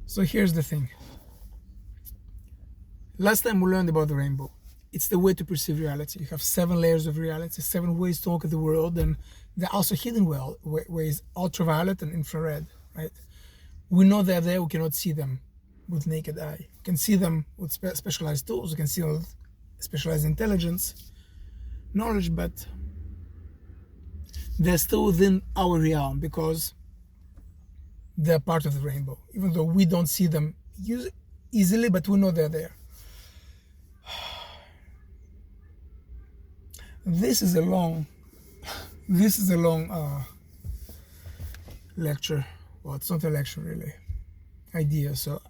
So here's the thing. Last time we learned about the rainbow. It's the way to perceive reality. You have 7 layers of reality, 7 ways to look at the world, and there are also hidden ways, ultraviolet and infrared, right? We know they're there, we cannot see them with naked eye. You can see them with specialized tools, you can see them with specialized intelligence, knowledge, but they're still within our realm because they're part of the rainbow, even though we don't see them easily, but we know they're there. This is a long lecture. Well, it's not a lecture really, idea. So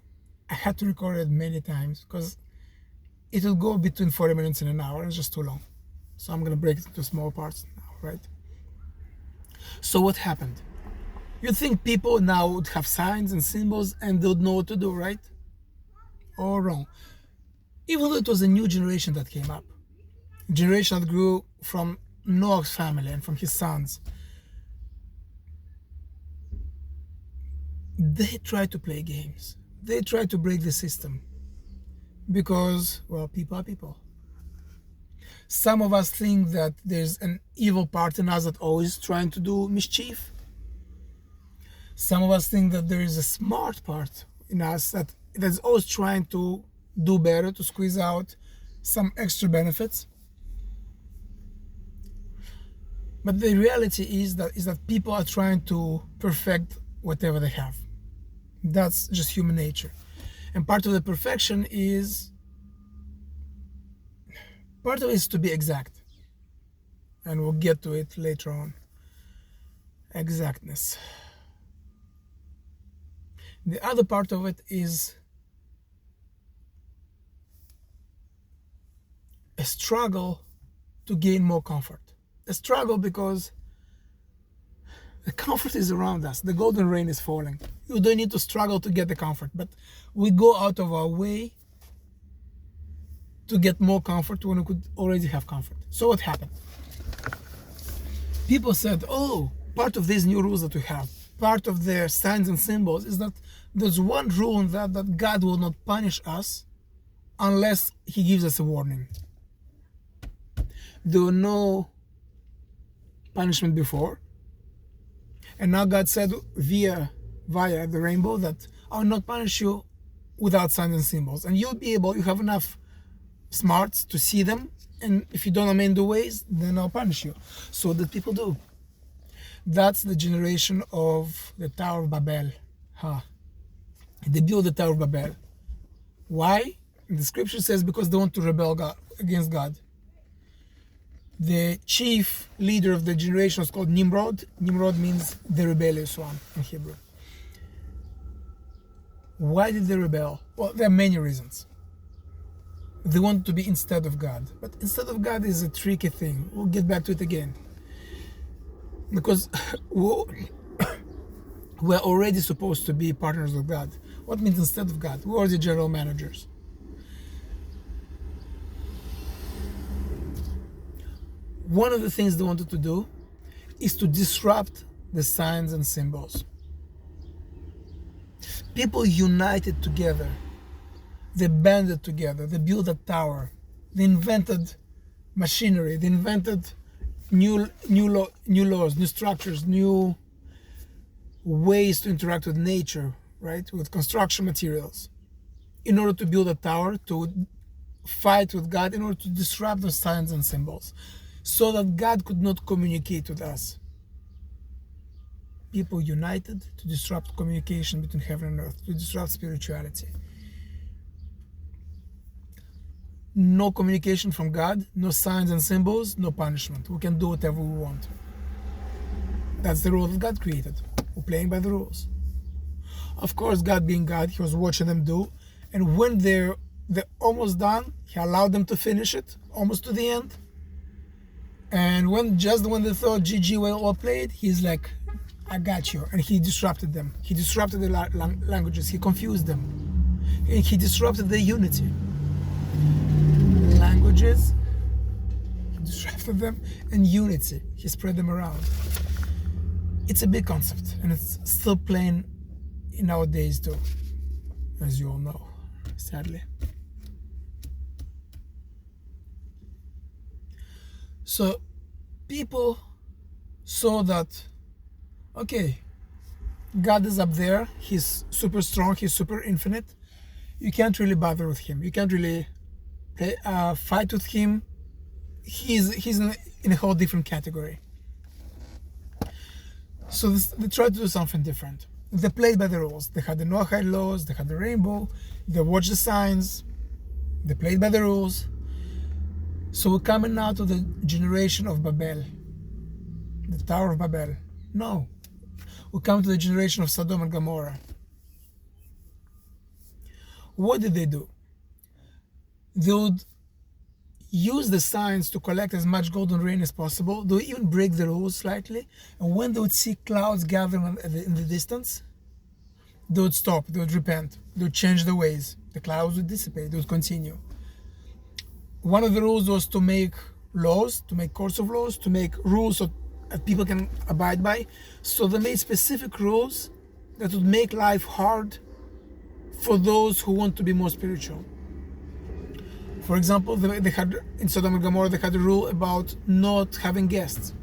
I had to record it many times because it will go between 40 minutes and an hour. It's just too long. So I'm gonna break it into small parts now, right? So what happened? You think people now would have signs and symbols and they would know what to do, right? Or wrong. Even though it was a new generation that came up, a generation that grew from Noah's family and from his sons, they tried to play games. They tried to break the system because, well, people are people. Some of us think that there's an evil part in us that always trying to do mischief. Some of us think that there is a smart part in us that's always trying to do better, to squeeze out some extra benefits. But the reality is that people are trying to perfect whatever they have. That's just human nature. And part of the perfection is to be exact. And we'll get to it later on. Exactness. The other part of it is a struggle to gain more comfort. A struggle because the comfort is around us. The golden rain is falling. You don't need to struggle to get the comfort, but we go out of our way to get more comfort when we could already have comfort. So what happened? People said, oh, part of these new rules that we have, part of their signs and symbols is that there's one rule in that God will not punish us unless he gives us a warning. There were no punishment before, and now God said via the rainbow that I will not punish you without signs and symbols, and you have enough smarts to see them, and if you don't amend the ways, then I'll punish you. So what did people do? That's the generation of the Tower of Babel. They built the Tower of Babel. Why? The scripture says because they want to rebel against God. The chief leader of the generation was called Nimrod. Nimrod means the rebellious one in Hebrew. Why did they rebel? Well, there are many reasons. They want to be instead of God. But instead of God is a tricky thing. We'll get back to it again. Because we're already supposed to be partners with God. What means instead of God? We're already general managers. One of the things they wanted to do is to disrupt the signs and symbols. People united together. They banded together. They built a tower. They invented machinery. They invented new laws, new structures, new ways to interact with nature, right? With construction materials, in order to build a tower, to fight with God, in order to disrupt the signs and symbols, so that God could not communicate with us. People united to disrupt communication between heaven and earth, to disrupt spirituality. No communication from God, no signs and symbols, no punishment. We can do whatever we want. That's the rule that God created. We're playing by the rules. Of course, God being God, he was watching them do, and when they're almost done, he allowed them to finish it, almost to the end. And when they thought GG well played, he's like, I got you. And he disrupted them. He disrupted the languages. He confused them. And he disrupted their unity. Languages, he disrupted them, and unity, he spread them around. It's a big concept, and it's still playing in our days too. as you all know, sadly. So people saw that, okay, God is up there, he's super strong, he's super infinite. You can't really bother with him. You can't really fight with him. He's in a whole different category. So they tried to do something different. They played by the rules. They had the Noahide laws, they had the rainbow, they watched the signs, they played by the rules. So we're coming now to the generation of Babel, the Tower of Babel. No, we come to the generation of Sodom and Gomorrah. What did they do? They would use the signs to collect as much golden rain as possible. They would even break the rules slightly. And when they would see clouds gathering in the distance, they would stop, they would repent, they would change their ways. The clouds would dissipate, they would continue. One of the rules was to make laws, to make courts of laws, to make rules that people can abide by. So they made specific rules that would make life hard for those who want to be more spiritual. For example, they had in Sodom and Gomorrah, they had a rule about not having guests.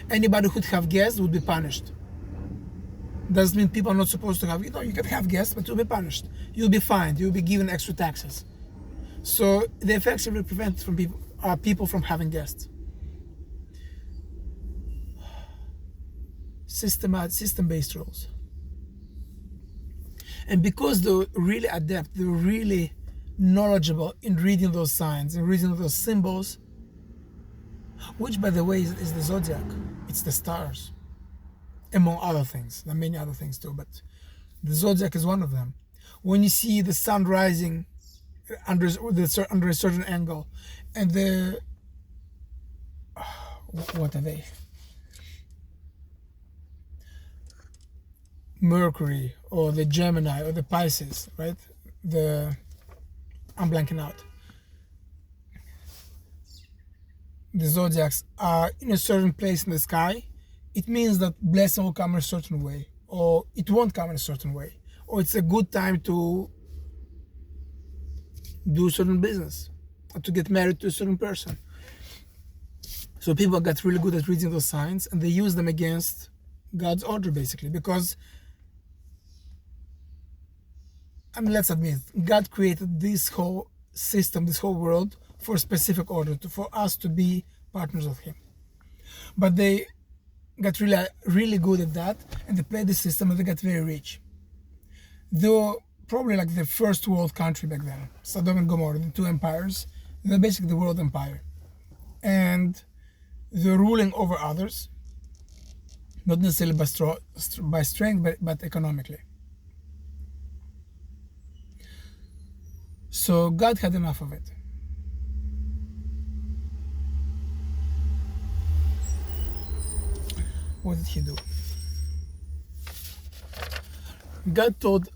Anybody who would have guests would be punished. Doesn't mean people are not supposed to have, you can have guests, but you'll be punished. You'll be fined, you'll be given extra taxes. So they effectively prevent people from having guests. System-based rules. And because they're really adept, they're really knowledgeable in reading those signs and reading those symbols, which by the way is the zodiac. It's the stars, among other things. There are many other things too, but the zodiac is one of them. When you see the sun rising under a certain angle, and what are they? Mercury or the Gemini or the Pisces, right? I'm blanking out. The zodiacs are in a certain place in the sky. It means that blessing will come in a certain way, or it won't come in a certain way, or it's a good time to do certain business, or to get married to a certain person. So people got really good at reading those signs, and they use them against God's order, basically, because let's admit, God created this whole system, this whole world for a specific order, for us to be partners of Him. But they got really good at that, and they played the system, and they got very rich. They were probably like the first world country back then, Sodom and Gomorrah, the two empires. They're basically the world empire. And they're ruling over others, not necessarily by strength, but economically. So God had enough of it. What did He do? God told,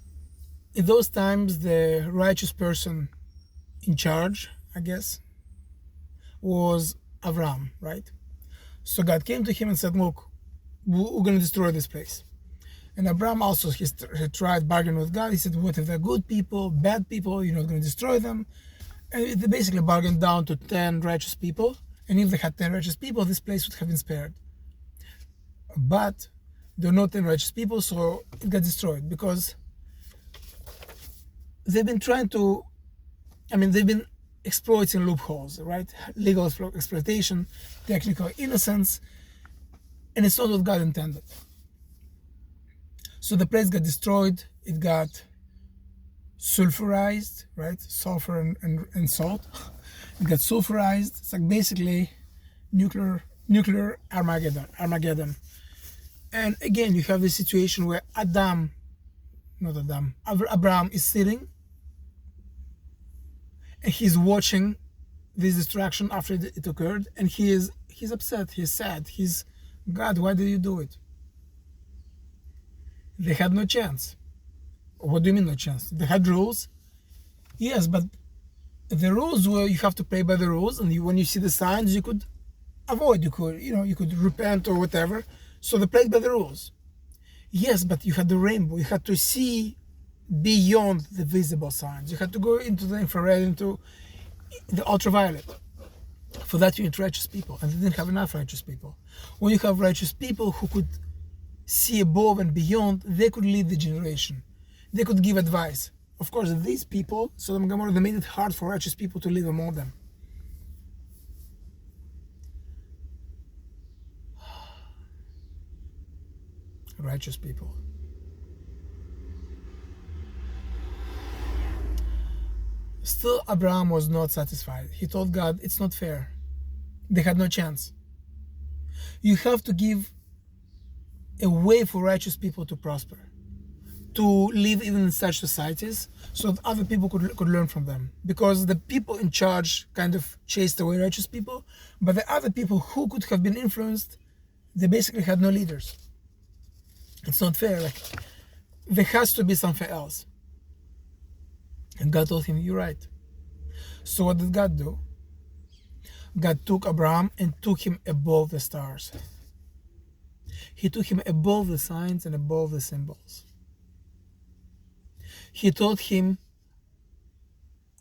in those times, the righteous person in charge, I guess, was Avram, right? So God came to him and said, look, we're going to destroy this place. And Abraham also, he tried bargaining with God. He said, what if they're good people, bad people, you're not going to destroy them? And they basically bargained down to 10 righteous people. And if they had 10 righteous people, this place would have been spared. But there are not 10 righteous people, so it got destroyed because they've been they've been exploiting loopholes, right? Legal exploitation, technical innocence, and it's not what God intended. So the place got destroyed, it got sulfurized, right? Sulfur and salt. It got sulfurized. It's like basically nuclear Armageddon. And again, you have this situation where Abraham is sitting and he's watching this destruction after it occurred, and he's upset, he's sad, God, why did you do it? They had no chance. What do you mean no chance? They had rules. Yes, but the rules were you have to play by the rules, and when you see the signs, you could avoid. You could repent or whatever. So they played by the rules. Yes, but you had the rainbow. You had to see beyond the visible signs. You had to go into the infrared, into the ultraviolet. For that you need righteous people, and they didn't have enough righteous people. When you have righteous people who could see above and beyond, they could lead the generation. They could give advice. Of course, these people, Sodom and Gomorrah, they made it hard for righteous people to live among them. Righteous people. Still, Abraham was not satisfied. He told God, it's not fair. They had no chance. You have to give a way for righteous people to prosper, to live even in such societies, so that other people could learn from them. Because the people in charge kind of chased away righteous people, but the other people who could have been influenced, they basically had no leaders. It's not fair. Like, there has to be something else. And God told him, you're right. So what did God do? God took Abraham and took him above the stars. He took him above the signs and above the symbols. He taught him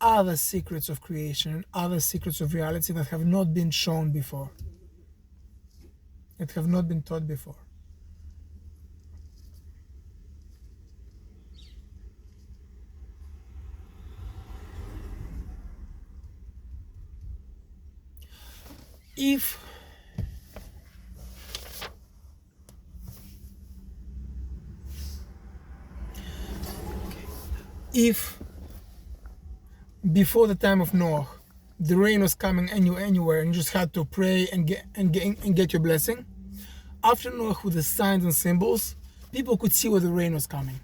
other secrets of creation, other secrets of reality that have not been shown before, that have not been taught before. If before the time of Noah, the rain was coming anywhere, and you just had to pray and get your blessing, after Noah, with the signs and symbols, people could see where the rain was coming.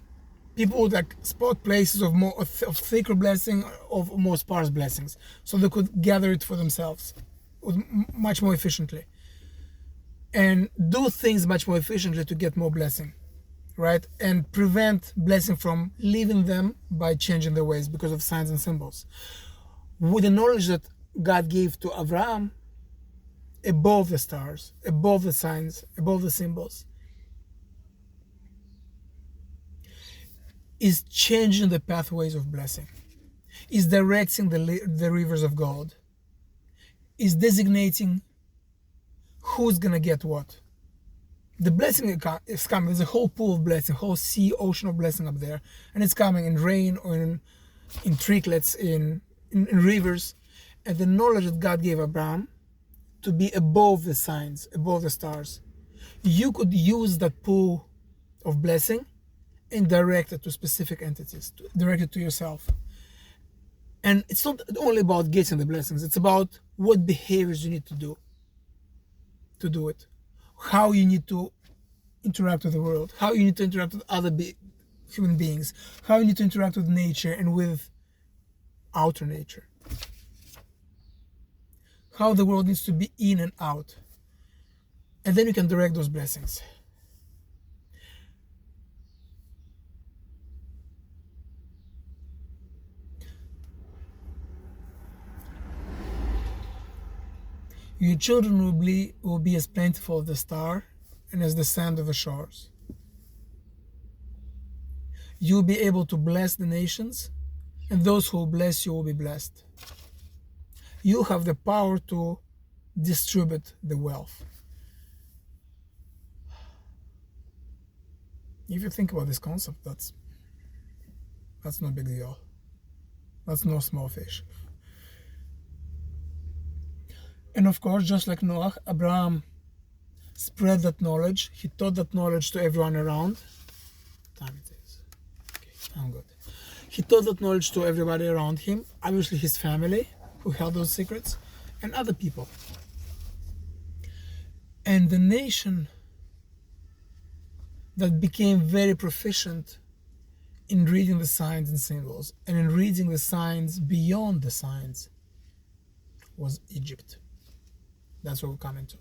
People would like spot places of thicker blessing, of more sparse blessings, so they could gather it for themselves much more efficiently, and do things much more efficiently to get more blessing, right? And prevent blessing from leaving them by changing their ways because of signs and symbols. With the knowledge that God gave to Abraham, above the stars, above the signs, above the symbols, is changing the pathways of blessing, is directing the rivers of God, is designating who's gonna get what. The blessing is coming. There's a whole pool of blessing, whole ocean of blessing up there, and it's coming in rain or in tricklets, in rivers. And the knowledge that God gave Abraham to be above the signs, above the stars, you could use that pool of blessing and direct it to specific entities, direct it to yourself. And it's not only about getting the blessings, it's about what behaviors you need to do it, how you need to interact with the world, how you need to interact with other human beings, how you need to interact with nature and with outer nature, how the world needs to be in and out. And then you can direct those blessings. Your children will be as plentiful as the star and as the sand of the shores. You'll be able to bless the nations, and those who will bless you will be blessed. You have the power to distribute the wealth. If you think about this concept, that's no big deal. That's no small fish. And of course, just like Noah, Abraham spread that knowledge. He taught that knowledge to everyone around. Time it is. Okay, I'm good. He taught that knowledge to everybody around him. Obviously his family, who held those secrets, and other people. And the nation that became very proficient in reading the signs and symbols, and in reading the signs beyond the signs, was Egypt. That's what we're coming to.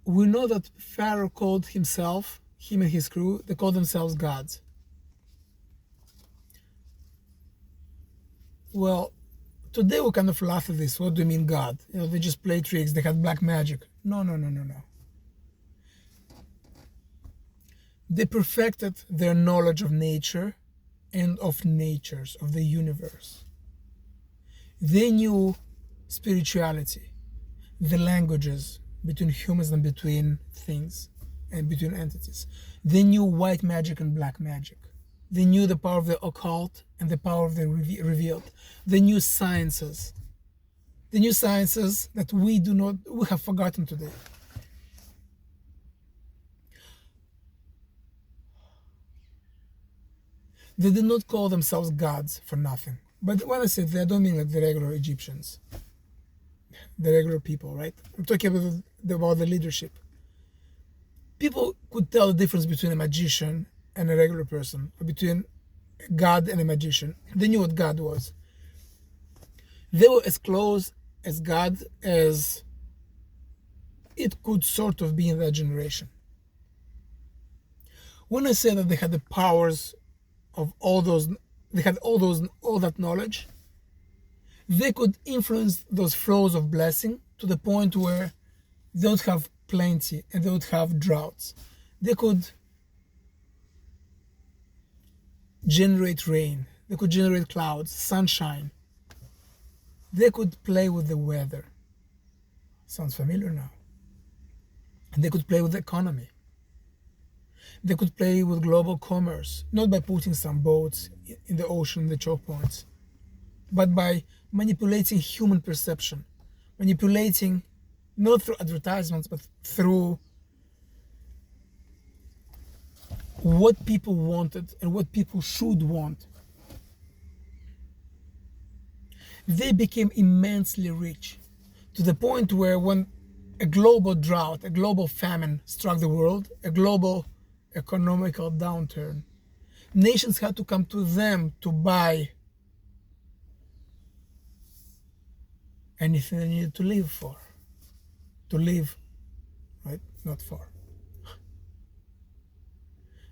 We know that Pharaoh called himself, him and his crew, they called themselves gods. Well, Today we kind of laugh at this. What do you mean God? They just play tricks. They had black magic. No, no, no, no, no. They perfected their knowledge of nature and of natures, of the universe. They knew spirituality, the languages between humans and between things and between entities. They knew white magic and black magic. They knew the power of the occult and the power of the revealed. They knew sciences. They knew sciences that we have forgotten today. They did not call themselves gods for nothing. But when I say that, I don't mean like the regular Egyptians, the regular people, right? I'm talking about the leadership. People could tell the difference between a magician and a regular person, or between a god and a magician. They knew what God was. They were as close as God as it could sort of be in that generation. When I say that they had the powers of all that knowledge, they could influence those flows of blessing to the point where they would have plenty and they would have droughts. They could generate rain, they could generate clouds, sunshine. They could play with the weather. Sounds familiar now. And they could play with the economy. They could play with global commerce, not by putting some boats in the ocean, the choke points, but by manipulating human perception, manipulating not through advertisements, but through what people wanted and what people should want. They became immensely rich to the point where when a global drought, a global famine struck the world, a global economical downturn, nations had to come to them to buy anything they needed to live for. To live, right? Not for.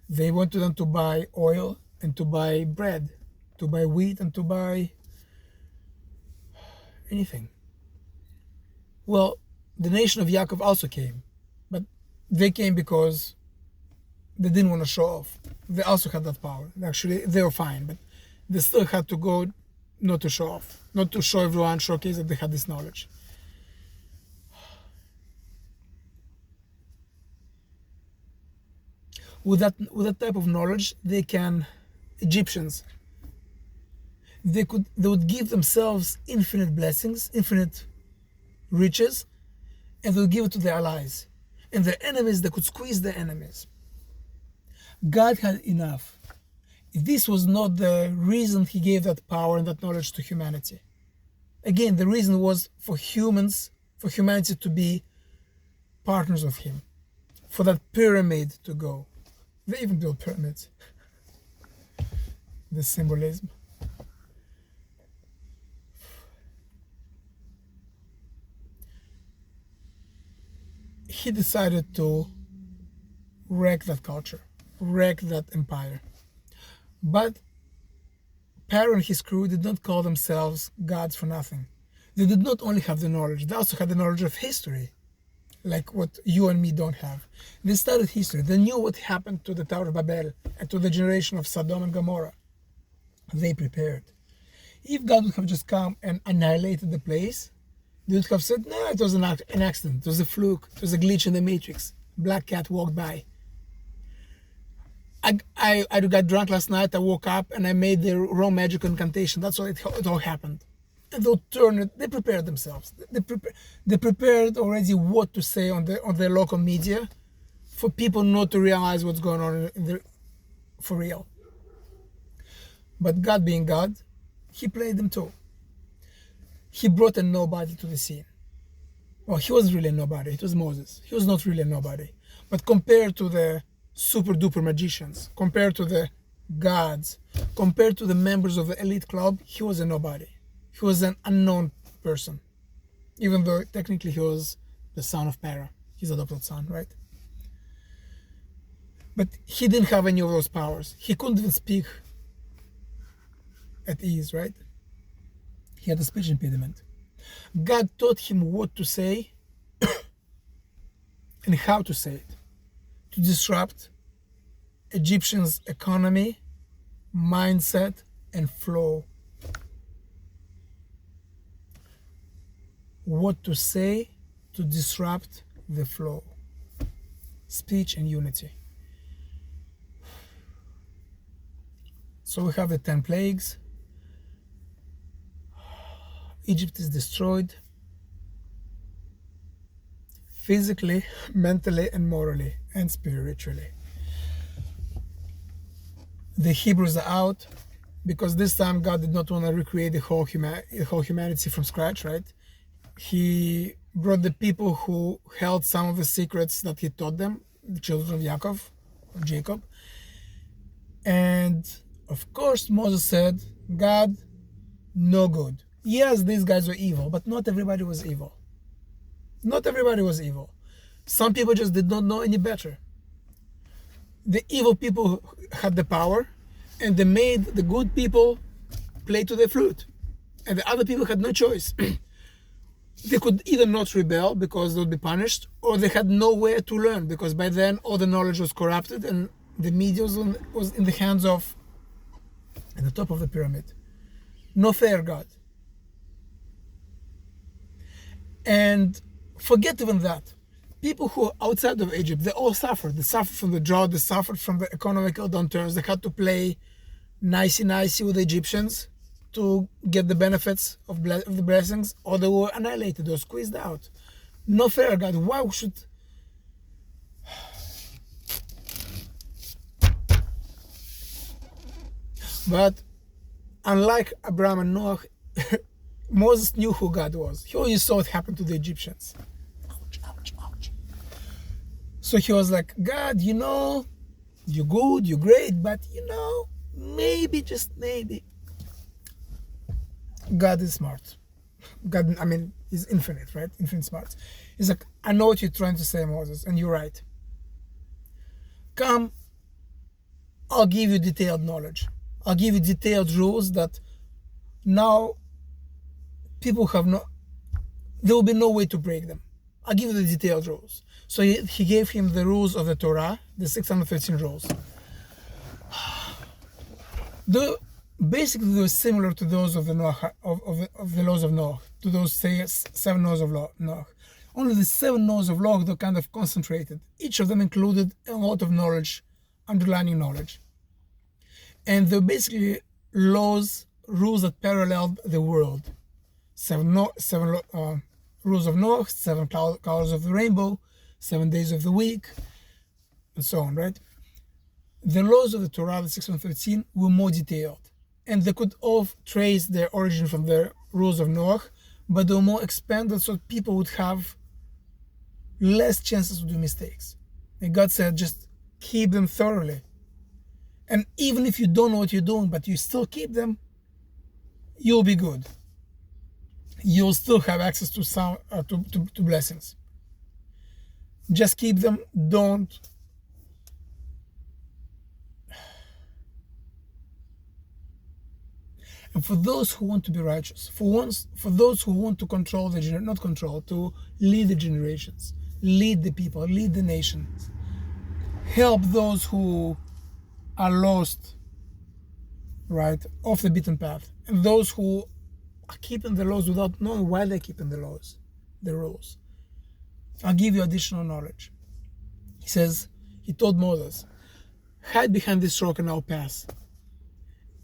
They wanted them to buy oil and to buy bread, to buy wheat and to buy anything. Well, the nation of Yaakov also came, but they came because they didn't want to show off. They also had that power. Actually, they were fine, but they still had to go not to show off, not to show everyone, showcase that they had this knowledge. With that type of knowledge, Egyptians, they would give themselves infinite blessings, infinite riches, and they would give it to their allies. And their enemies, they could squeeze their enemies. God had enough. This was not the reason he gave that power and that knowledge to humanity. Again, the reason was for humanity to be partners of him, for that pyramid to go. They even built pyramids. The symbolism. He decided to wreck that culture, wreck that empire. But Pharaoh and his crew did not call themselves gods for nothing. They did not only have the knowledge, they also had the knowledge of history, like what you and me don't have. They studied history. They knew what happened to the Tower of Babel and to the generation of Sodom and Gomorrah. They prepared. If God would have just come and annihilated the place, they would have said, no, it was an accident, it was a fluke, it was a glitch in the matrix. Black cat walked by. I got drunk last night, I woke up and I made the wrong magic incantation. That's how it all happened. And they'll turn it, they prepared themselves. They prepared already what to say on their local media for people not to realize what's going on for real. But God being God, he played them too. He brought a nobody to the scene. Well, he wasn't really a nobody, it was Moses. He was not really a nobody. But compared to the super duper magicians, compared to the gods, compared to the members of the elite club, he was a nobody. He was an unknown person, even though technically he was the son of Pharaoh, his adopted son, right? But he didn't have any of those powers. He couldn't even speak at ease, right? He had a speech impediment. God taught him what to say and how to say it, to disrupt Egyptians' economy, mindset, and flow. What to say to disrupt the flow. Speech and unity. So we have the 10 plagues. Egypt is destroyed physically, mentally, and morally, and spiritually. The Hebrews are out because this time God did not want to recreate the whole humanity from scratch, right? He brought the people who held some of the secrets that he taught them, the children of Jacob. And of course, Moses said, God, no good. Yes, these guys were evil, but not everybody was evil. Not everybody was evil. Some people just did not know any better. The evil people had the power, and they made the good people play to their flute. And the other people had no choice. They could either not rebel because they would be punished, or they had nowhere to learn because by then all the knowledge was corrupted and the media was in the hands of, at the top of the pyramid. No fair God. And forget even that. People who are outside of Egypt, they all suffered. They suffered from the drought, they suffered from the economical downturns. They had to play nicey with the Egyptians to get the benefits of the blessings, or they were annihilated or squeezed out. No fair God. Why should... But unlike Abraham and Noah, Moses knew who God was. He always saw it happen to the Egyptians. Ouch. So he was like, God, you're good, you're great, but maybe, just maybe. God is smart. God, he's infinite, right? Infinite smart. He's like, I know what you're trying to say, Moses, and you're right. Come, I'll give you detailed knowledge. I'll give you detailed rules that now people have there will be no way to break them. I'll give you the detailed rules. So he gave him the rules of the Torah, the 613 rules. Basically, they were similar to those of the Noah, of the laws of Noah, to those 7 laws of Noah. Only the 7 laws of law, they're kind of concentrated. Each of them included a lot of knowledge, underlying knowledge. And they're basically rules that paralleled the world. 7 rules of Noah, 7 colors of the rainbow, 7 days of the week, and so on, right? The laws of the Torah, the 613, were more detailed. And they could all trace their origin from the rules of Noah, but they were more expanded so people would have less chances to do mistakes. And God said, just keep them thoroughly. And even if you don't know what you're doing, but you still keep them, you'll be good. You'll still have access to to blessings. Just keep them. Don't. And for those who want to be righteous, for those who want to control to lead the generations, lead the people, lead the nations, help those who are lost, right, off the beaten path, and those who are keeping the laws without knowing why they're keeping the rules. I'll give you additional knowledge. He told Moses, hide behind this rock and I'll pass.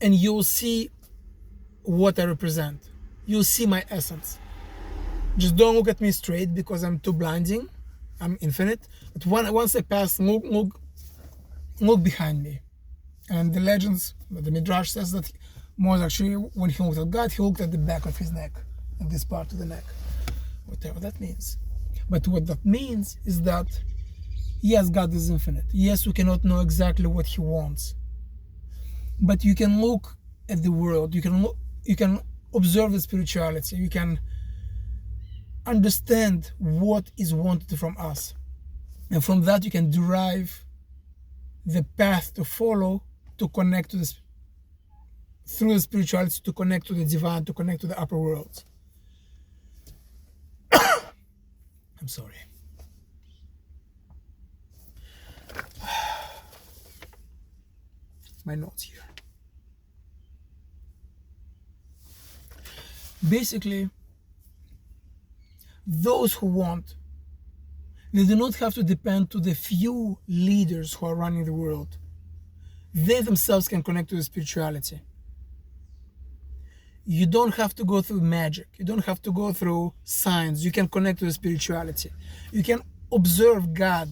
And you'll see what I represent. You'll see my essence. Just don't look at me straight because I'm too blinding. I'm infinite. But once I pass, look behind me. And the legends, the Midrash says that Moses actually, when he looked at God, he looked at the back of his neck, at this part of the neck. Whatever that means. But what that means is that, yes, God is infinite. Yes, we cannot know exactly what he wants. But you can look at the world. You can observe the spirituality. You can understand what is wanted from us. And from that you can derive the path to follow to connect to through the spirituality to connect to the divine, to connect to the upper worlds. I'm sorry. My notes here. Basically, those who want, they do not have to depend to the few leaders who are running the world. They themselves can connect to the spirituality. You don't have to go through magic. You don't have to go through science. You can connect to the spirituality. You can observe God,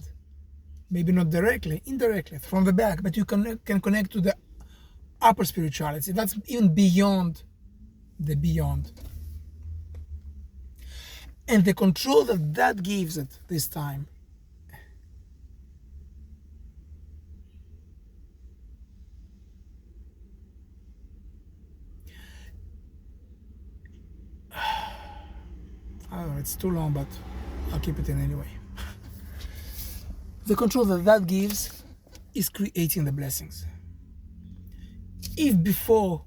maybe not directly, indirectly, from the back, but you can connect to the upper spirituality. That's even beyond the beyond. And the control that gives it this time I don't know, it's too long, but I'll keep it in anyway. The control that gives is creating the blessings. If before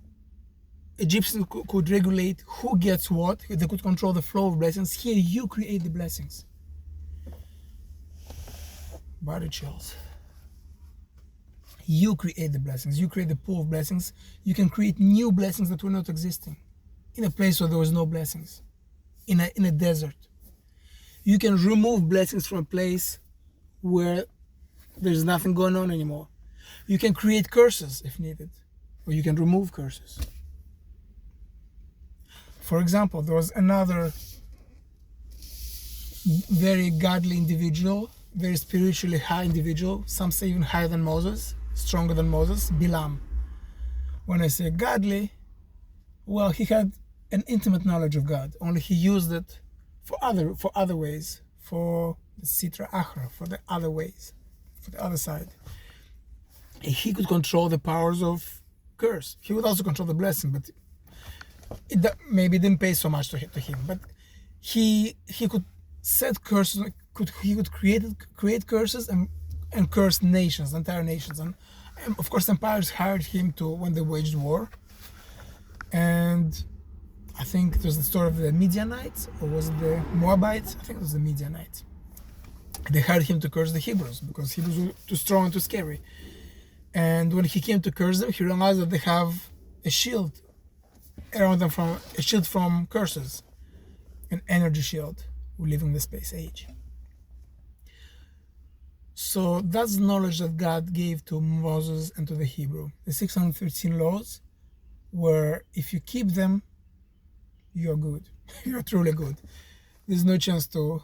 Egyptians could regulate who gets what, they could control the flow of blessings, here you create the blessings. Body chills. You create the blessings. You create the pool of blessings. You can create new blessings that were not existing in a place where there was no blessings. In a desert. You can remove blessings from a place where there's nothing going on anymore. You can create curses if needed, or you can remove curses. For example, there was another very godly individual, very spiritually high individual, some say even higher than Moses, stronger than Moses, Bilam. When I say godly, well, he had an intimate knowledge of God, only he used it for other ways, for the Sitra Achra, for the other ways, for the other side. He could control the powers of curse. He would also control the blessing, but maybe it didn't pay so much to him. But he could set curses. He could create curses and curse nations, entire nations, and of course empires hired him to when they waged war. And I think it was the story of the Midianites, or was it the Moabites? I think it was the Midianites. They hired him to curse the Hebrews because Hebrews were too strong and too scary. And when he came to curse them, he realized that they have a shield around them, a shield from curses, an energy shield. We live in the space age. So that's knowledge that God gave to Moses and to the Hebrew. The 613 laws, where if you keep them, you're good. You're truly good. There's no chance to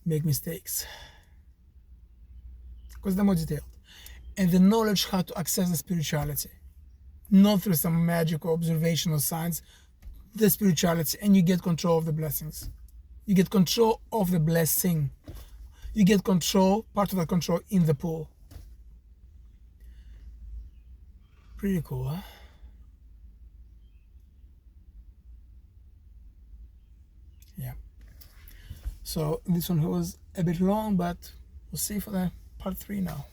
make mistakes, because they're more detailed. And the knowledge how to access the spirituality, not through some magical observation or science, the spirituality, and you get control of the blessings. You get control of the blessing. You get control, part of the control in the pool. Pretty cool, huh? Yeah. So this one was a bit long, but we'll see for the part 3 now.